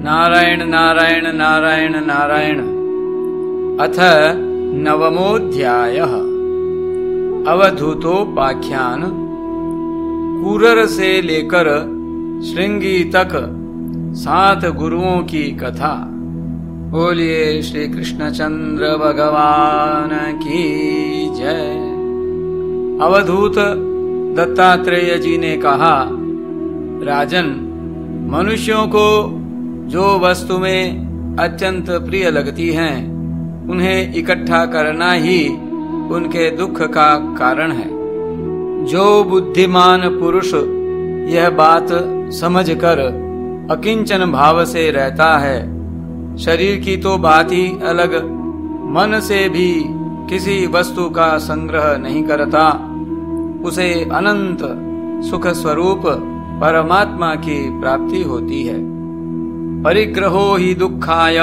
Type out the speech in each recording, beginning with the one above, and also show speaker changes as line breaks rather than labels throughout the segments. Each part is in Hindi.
नारायण नारायण नारायण नारायण। अथ नवमोऽध्यायः। अवधूतोपाख्यान। कूरर से लेकर श्रृंगी तक 7 गुरुओं की कथा। बोलिए श्री कृष्णचंद्र भगवान की जय। अवधूत दत्तात्रेय जी ने कहा, राजन, मनुष्यों को जो वस्तुएं अत्यंत प्रिय लगती हैं उन्हें इकट्ठा करना ही उनके दुख का कारण है। जो बुद्धिमान पुरुष यह बात समझकर अकिंचन भाव से रहता है, शरीर की तो बात ही अलग, मन से भी किसी वस्तु का संग्रह नहीं करता, उसे अनंत सुख स्वरूप परमात्मा की प्राप्ति होती है। परिग्रहो हि दुःखाय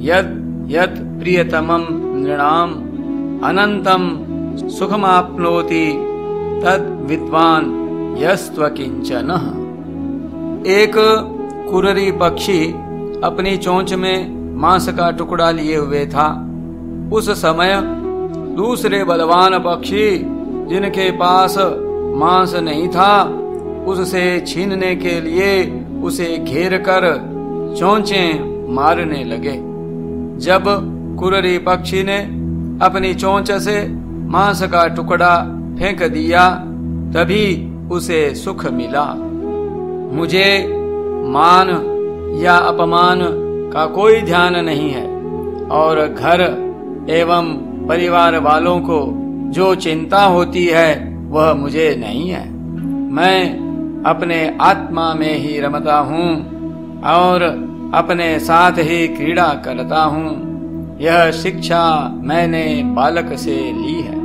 यत् यत् प्रियतमं नृणाम् अनंतम सुखमाप्नोति तद विद्वान यस्त्वकिंचनः। एक कुररी पक्षी अपनी चोंच में मांस का टुकड़ा लिए हुए था। उस समय दूसरे बलवान पक्षी जिनके पास मांस नहीं था, उससे छीनने के लिए उसे घेर कर चोंचें मारने लगे। जब कुररी पक्षी ने अपनी चोंच से मांस का टुकड़ा फेंक दिया, तभी उसे सुख मिला। मुझे मान या अपमान का कोई ध्यान नहीं है और घर एवं परिवार वालों को जो चिंता होती है वह मुझे नहीं है। मैं अपने आत्मा में ही रमता हूँ और अपने साथ ही क्रीड़ा करता हूँ। यह शिक्षा मैंने बालक से ली है,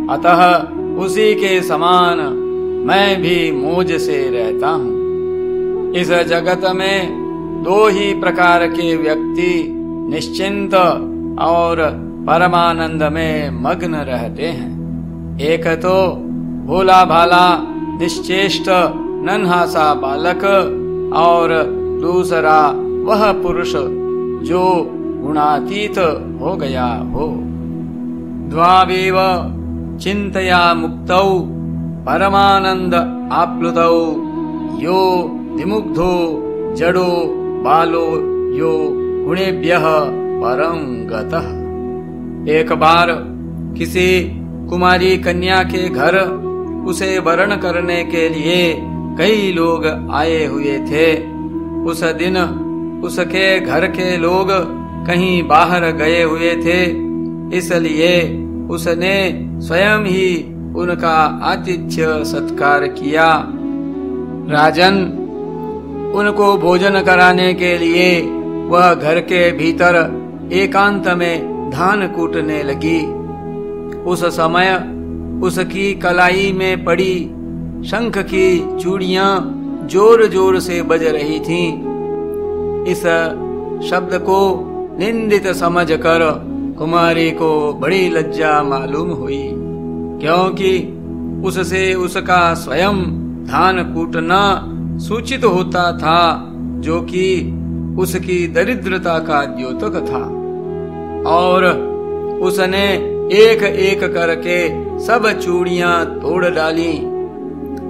अतः उसी के समान मैं भी मौज से रहता हूँ। इस जगत में 2 ही प्रकार के व्यक्ति निश्चिंत और परमानंद में मग्न रहते हैं। एक तो भोला भाला निश्चेष्ट नन्हा सा बालक, और दूसरा वह पुरुष जो गुणातीत हो गया हो। द्वावेव चिंतया मुक्तौ परमानंद आप्लुतौ यो विमुग्धो जडो बालो यो गुणेभ्यः परं गतः। एक बार किसी कुमारी कन्या के घर उसे वरण करने के लिए कई लोग आए हुए थे। उस दिन उसके घर के लोग कहीं बाहर गए हुए थे, इसलिए उसने स्वयं ही उनका आतिथ्य सत्कार किया। राजन, उनको भोजन कराने के लिए वह घर के भीतर एकांत में धान कूटने लगी। उस समय उसकी कलाई में पड़ी शंख की चूड़ियां जोर जोर से बज रही थीं। इस शब्द को निंदित समझकर कुमारी को बड़ी लज्जा मालूम हुई, क्योंकि उससे उसका स्वयं धान कूटना सूचित होता था, जो कि उसकी दरिद्रता का द्योतक था। और उसने एक एक करके सब चूड़ियां तोड़ डाली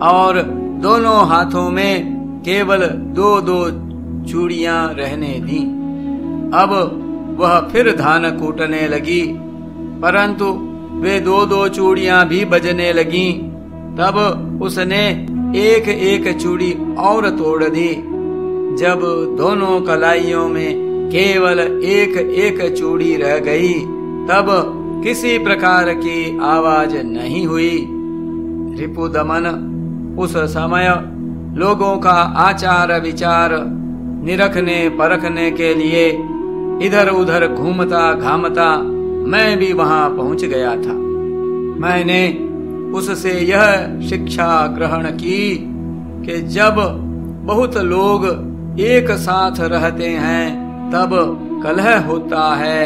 और दोनों हाथों में केवल 2-2 चूड़ियां रहने दी। अब वह फिर धान कूटने लगी, परंतु वे 2-2 चूड़ियां भी बजने लगीं। तब उसने एक एक चूड़ी और तोड़ दी। जब दोनों कलाइयों में केवल एक एक चूड़ी रह गई, तब किसी प्रकार की आवाज नहीं हुई। रिपुदमन उस समय लोगों का आचार विचार निरखने परखने के लिए इधर उधर घूमता घामता मैं भी वहां पहुंच गया था। मैंने उससे यह शिक्षा ग्रहण की कि जब बहुत लोग एक साथ रहते हैं तब कलह होता है,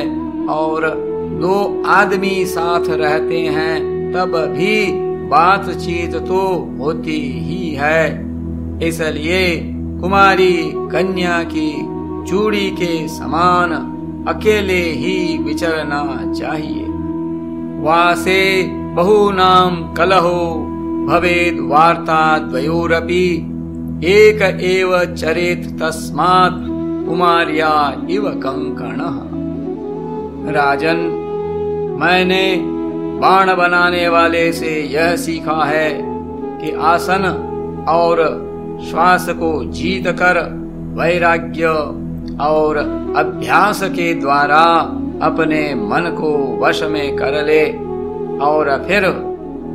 और 2 आदमी साथ रहते हैं तब भी बातचीत तो होती ही है। इसलिए कुमारी कन्या की चूड़ी के समान अकेले ही विचरना चाहिए। वासे बहूनां कलहो भवेद वार्ता द्वयोरपि एक एव चरेत तस्मात् कुमार्या इव कंकणः। राजन, मैंने बाण बनाने वाले से यह सीखा है कि आसन और श्वास को जीत कर वैराग्य और अभ्यास के द्वारा अपने मन को वश में कर ले और फिर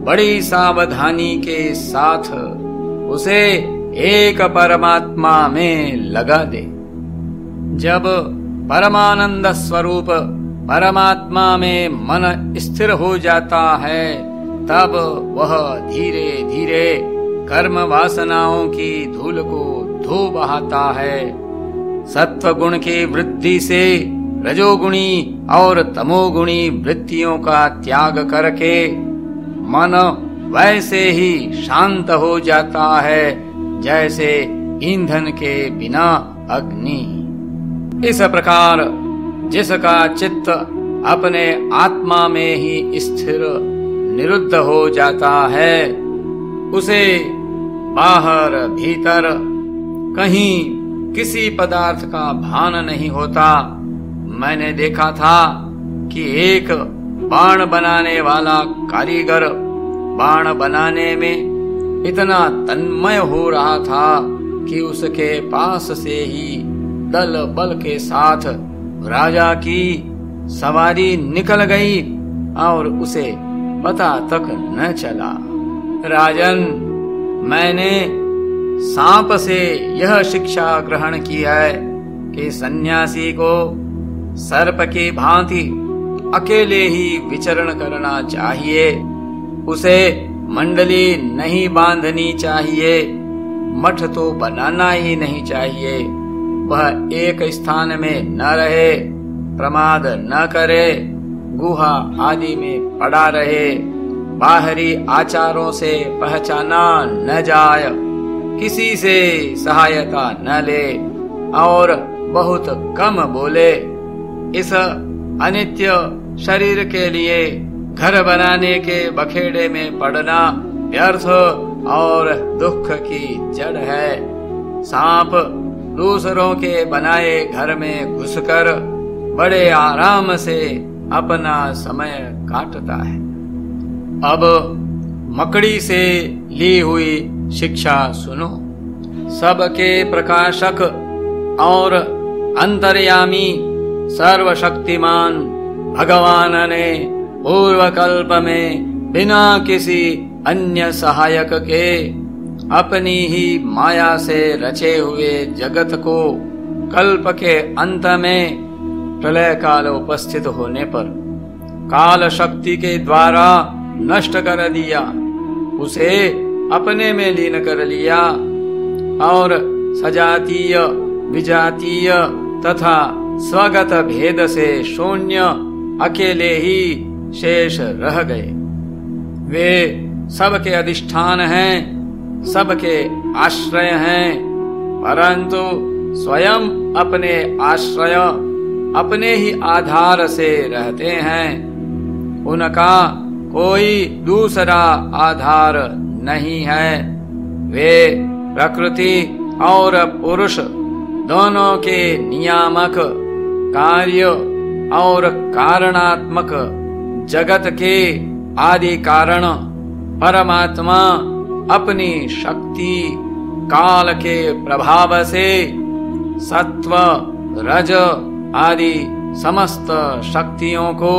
बड़ी सावधानी के साथ उसे एक परमात्मा में लगा दे। जब परमानंद स्वरूप परमात्मा में मन स्थिर हो जाता है, तब वह धीरे धीरे कर्म वासनाओं की धूल को धो बहाता है। सत्व गुण की वृद्धि से रजोगुणी और तमोगुणी वृत्तियों का त्याग करके मन वैसे ही शांत हो जाता है जैसे ईंधन के बिना अग्नि। इस प्रकार जिसका चित्त अपने आत्मा में ही स्थिर निरुद्ध हो जाता है, उसे बाहर भीतर कहीं किसी पदार्थ का भान नहीं होता। मैंने देखा था कि एक बाण बनाने वाला कारीगर बाण बनाने में इतना तन्मय हो रहा था कि उसके पास से ही दल बल के साथ राजा की सवारी निकल गई और उसे पता तक न चला। राजन, मैंने सांप से यह शिक्षा ग्रहण की है कि सन्यासी को सर्प की भांति अकेले ही विचरण करना चाहिए। उसे मंडली नहीं बांधनी चाहिए, मठ तो बनाना ही नहीं चाहिए। वह एक स्थान में न रहे, प्रमाद न करे, गुहा आदि में पड़ा रहे, बाहरी आचारों से पहचाना न जाए, किसी से सहायता न ले और बहुत कम बोले। इस अनित्य शरीर के लिए घर बनाने के बखेड़े में पड़ना व्यर्थ और दुख की जड़ है। सांप दूसरों के बनाए घर में घुसकर बड़े आराम से अपना समय काटता है। अब मकड़ी से ली हुई शिक्षा सुनो। सबके प्रकाशक और अंतर्यामी सर्वशक्तिमान भगवान ने पूर्व कल्प में बिना किसी अन्य सहायक के अपनी ही माया से रचे हुए जगत को कल्प के अंत में प्रलय काल उपस्थित होने पर काल शक्ति के द्वारा नष्ट कर दिया, उसे अपने में लीन कर लिया और सजातीय विजातीय तथा स्वगत भेद से शून्य अकेले ही शेष रह गए। वे सबके अधिष्ठान हैं, सबके आश्रय हैं, परंतु स्वयं अपने आश्रय अपने ही आधार से रहते हैं। उनका कोई दूसरा आधार नहीं है। वे प्रकृति और पुरुष दोनों के नियामक, कार्य और कारणात्मक जगत के आदि कारण परमात्मा अपनी शक्ति काल के प्रभाव से सत्व रज आदि समस्त शक्तियों को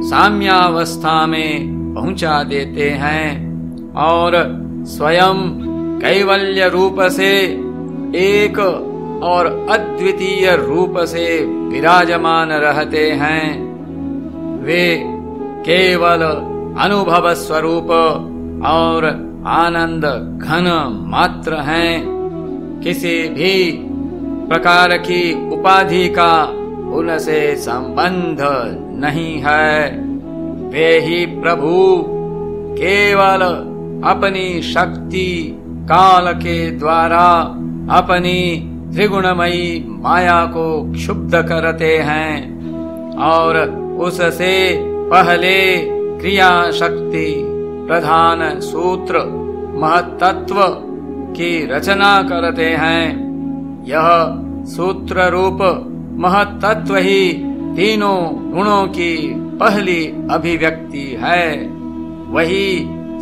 साम्यावस्था में पहुंचा देते हैं और स्वयं कैवल्य रूप से एक और अद्वितीय रूप से विराजमान रहते हैं। वे केवल अनुभव स्वरूप और आनंद घन मात्र हैं। किसी भी प्रकार की उपाधि का उनसे संबंध नहीं है। वे ही प्रभु केवल अपनी शक्ति काल के द्वारा अपनी त्रिगुणमयी माया को क्षुब्ध करते हैं और उससे पहले क्रिया शक्ति प्रधान सूत्र महत्त्व की रचना करते हैं। यह सूत्र रूप महत्त्व ही तीनों गुणों की पहली अभिव्यक्ति है। वही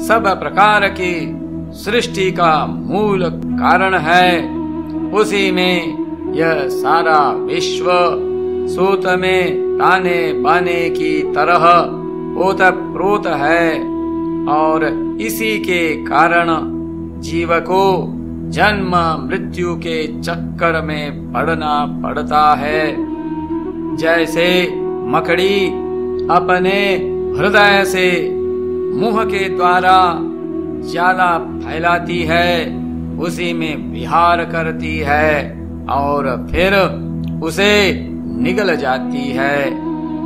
सब प्रकार की सृष्टि का मूल कारण है। उसी में यह सारा विश्व सूत में ताने बाने की तरह ओतप्रोत है और इसी के कारण जीव को जन्म मृत्यु के चक्कर में पड़ना पड़ता है। जैसे मकड़ी अपने हृदय से मुंह के द्वारा जाला फैलाती है, उसी में विहार करती है और फिर उसे निगल जाती है।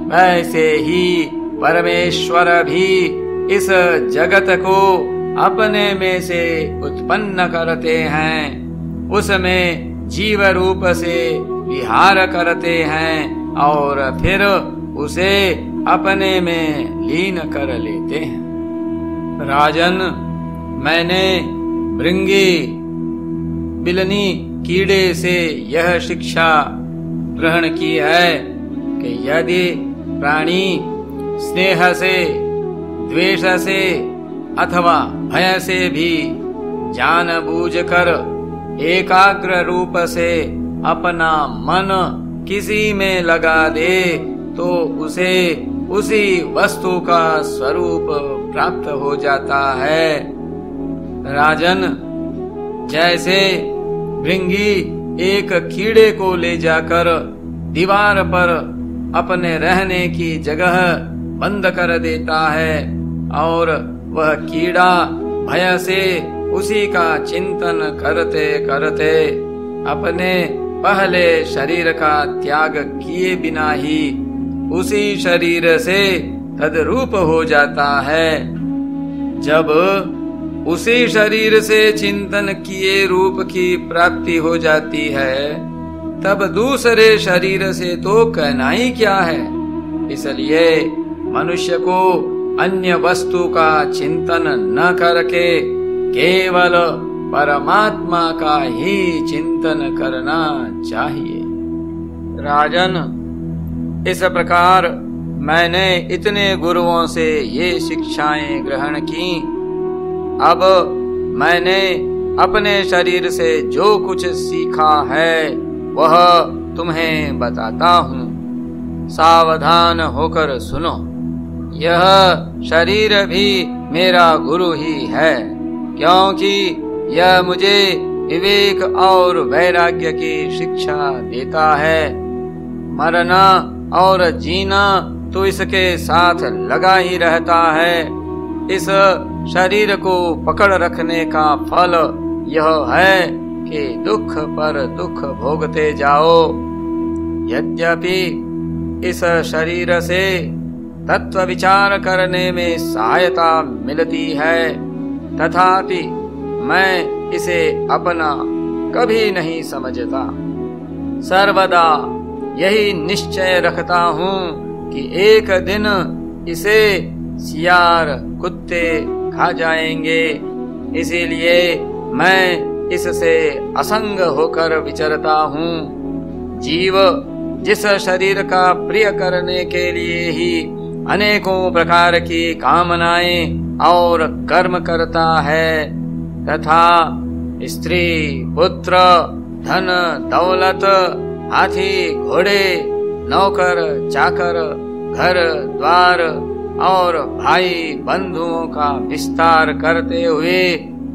वैसे ही परमेश्वर भी इस जगत को अपने में से उत्पन्न करते हैं, उसमें जीव रूप से विहार करते हैं और फिर उसे अपने में लीन कर लेते हैं। राजन, मैंने भृंगी बिलनी कीड़े से यह शिक्षा ग्रहण की है कि यदि प्राणी स्नेह से, द्वेष से अथवा भय से भी जानबूझकर एकाग्र रूप से अपना मन किसी में लगा दे तो उसे उसी वस्तु का स्वरूप प्राप्त हो जाता है। राजन, जैसे भृंगी एक कीड़े को ले जाकर दीवार पर अपने रहने की जगह बंद कर देता है और वह कीड़ा भय से उसी का चिंतन करते करते अपने पहले शरीर का त्याग किए बिना ही उसी शरीर से तद्रूप हो जाता है। जब उसी शरीर से चिंतन किए रूप की प्राप्ति हो जाती है, तब दूसरे शरीर से तो कहना ही क्या है। इसलिए मनुष्य को अन्य वस्तु का चिंतन न करके केवल परमात्मा का ही चिंतन करना चाहिए। राजन, इस प्रकार मैंने इतने गुरुओं से ये शिक्षाएं ग्रहण की। अब मैंने अपने शरीर से जो कुछ सीखा है वह तुम्हें बताता हूँ। सावधान होकर सुनो। यह शरीर भी मेरा गुरु ही है, क्योंकि यह मुझे विवेक और वैराग्य की शिक्षा देता है। मरना और जीना तो इसके साथ लगा ही रहता है। इस शरीर को पकड़ रखने का फल यह है कि दुख पर दुख भोगते जाओ। यद्यपि इस शरीर से तत्व विचार करने में सहायता मिलती है, तथापि मैं इसे अपना कभी नहीं समझता। सर्वदा यही निश्चय रखता हूँ कि एक दिन इसे सियार कुत्ते खा जाएंगे। इसीलिए मैं इससे असंग होकर विचरता हूँ। जीव जिस शरीर का प्रिय करने के लिए ही अनेकों प्रकार की कामनाएं और कर्म करता है, तथा स्त्री, पुत्र, धन, दौलत, हाथी, घोड़े, नौकर, चाकर, घर द्वार और भाई बंधुओं का विस्तार करते हुए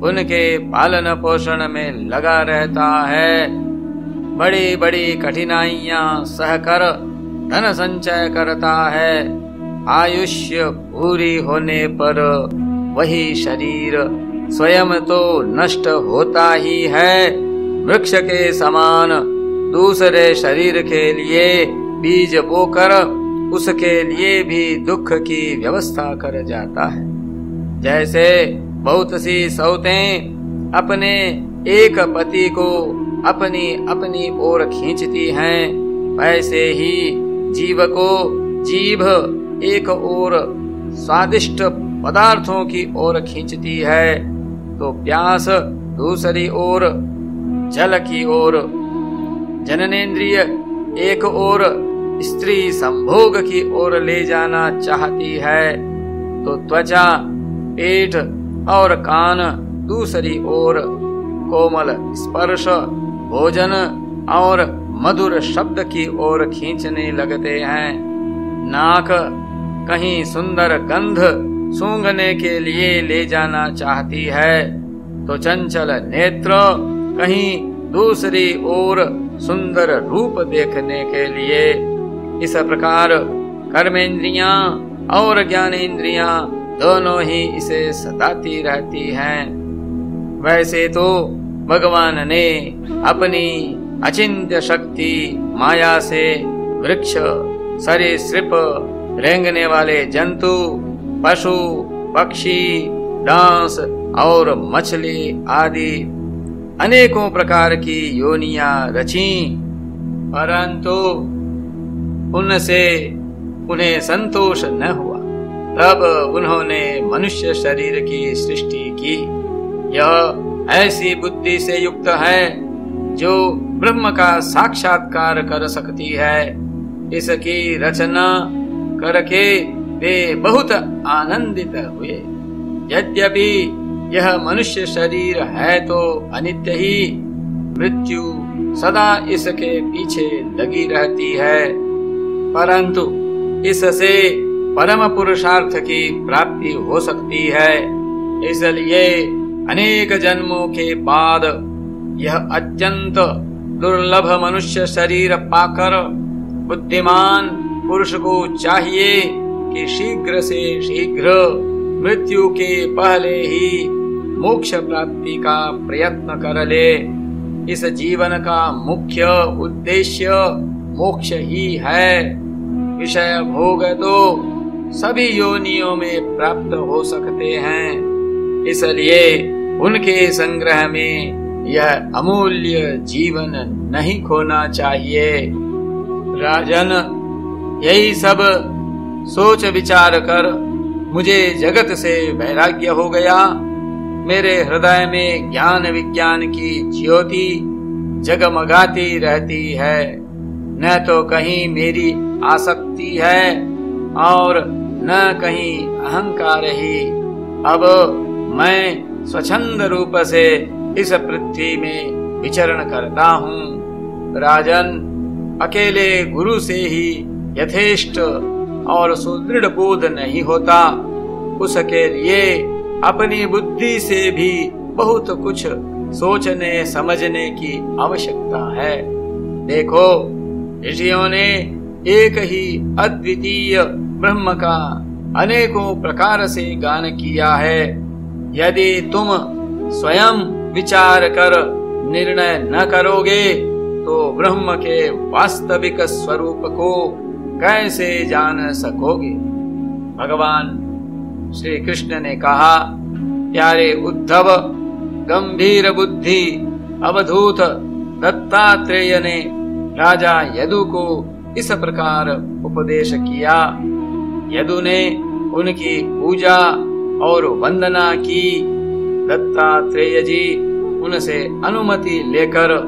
उनके पालन पोषण में लगा रहता है। बड़ी बड़ी कठिनाइयां सहकर धन संचय करता है। आयुष्य पूरी होने पर वही शरीर स्वयं तो नष्ट होता ही है। वृक्ष के समान दूसरे शरीर के लिए बीज बोकर उसके लिए भी दुख की व्यवस्था कर जाता है। जैसे बहुत सी सौतें अपने एक पति को अपनी अपनी ओर खींचती हैं, वैसे ही जीव को जीभ एक ओर स्वादिष्ट पदार्थों की ओर खींचती है, तो प्यास दूसरी ओर जल की ओर, जननेन्द्रिय एक ओर स्त्री संभोग की ओर ले जाना चाहती है, तो त्वचा, पेट और कान दूसरी ओर कोमल स्पर्श, भोजन और मधुर शब्द की ओर खींचने लगते हैं। नाक कहीं सुंदर गंध सूंघने के लिए ले जाना चाहती है, तो चंचल नेत्र कहीं दूसरी ओर सुंदर रूप देखने के लिए। इस प्रकार कर्मेंद्रियां और ज्ञानेंद्रियां दोनों ही इसे सताती रहती हैं। वैसे तो भगवान ने अपनी अचिंत्य शक्ति माया से वृक्ष, सरीसृप, रेंगने वाले जंतु, पशु, पक्षी, डांस और मछली आदि अनेकों प्रकार की योनियां रची, परंतु उनसे उन्हें संतोष न हुआ। तब उन्होंने मनुष्य शरीर की सृष्टि की। यह ऐसी बुद्धि से युक्त है जो ब्रह्म का साक्षात्कार कर सकती है। इसकी रचना करके वे बहुत आनंदित हुए। यद्यपि यह मनुष्य शरीर है तो अनित्य ही, मृत्यु सदा इसके पीछे लगी रहती है, परंतु इससे परम पुरुषार्थ की प्राप्ति हो सकती है। इसलिए अनेक जन्मों के बाद यह अत्यंत दुर्लभ मनुष्य शरीर पाकर बुद्धिमान पुरुष को चाहिए कि शीघ्र से शीघ्र मृत्यु के पहले ही मोक्ष प्राप्ति का प्रयत्न कर ले। इस जीवन का मुख्य उद्देश्य मोक्ष ही है। विषय भोग तो सभी योनियों में प्राप्त हो सकते हैं, इसलिए उनके संग्रह में यह अमूल्य जीवन नहीं खोना चाहिए। राजन, यही सब सोच विचार कर मुझे जगत से वैराग्य हो गया। मेरे हृदय में ज्ञान विज्ञान की ज्योति जगमगाती रहती है। न तो कहीं मेरी आसक्ति है और न कहीं अहंकार ही। अब मैं स्वच्छंद रूप से इस पृथ्वी में विचरण करता हूँ। राजन, अकेले गुरु से ही यथेष्ट और सुदृढ़ बोध नहीं होता। उसके लिए अपनी बुद्धि से भी बहुत कुछ सोचने समझने की आवश्यकता है। देखो, ऋषियों ने एक ही अद्वितीय ब्रह्म का अनेकों प्रकार से गान किया है। यदि तुम स्वयं विचार कर निर्णय न करोगे तो ब्रह्म के वास्तविक स्वरूप को कैसे जान सकोगे। भगवान श्री कृष्ण ने कहा, प्यारे उद्धव, गंभीर बुद्धि अवधूत दत्तात्रेय ने राजा यदु को इस प्रकार उपदेश किया। यदु ने उनकी पूजा और वंदना की। दत्तात्रेय जी उनसे अनुमति लेकर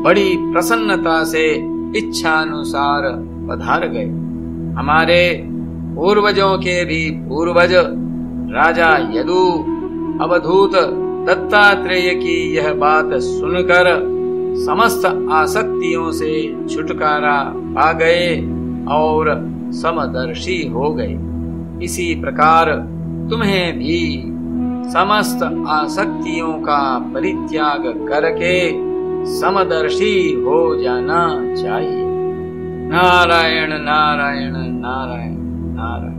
बड़ी प्रसन्नता से इच्छानुसार पधार गए। हमारे पूर्वजों के भी पूर्वज राजा यदु अवधूत दत्तात्रेय की यह बात सुनकर समस्त आसक्तियों से छुटकारा पा गए और समदर्शी हो गए। इसी प्रकार तुम्हें भी समस्त आसक्तियों का परित्याग करके समदर्शी हो जाना चाहिए। नारायण नारायण नारायण नारायण।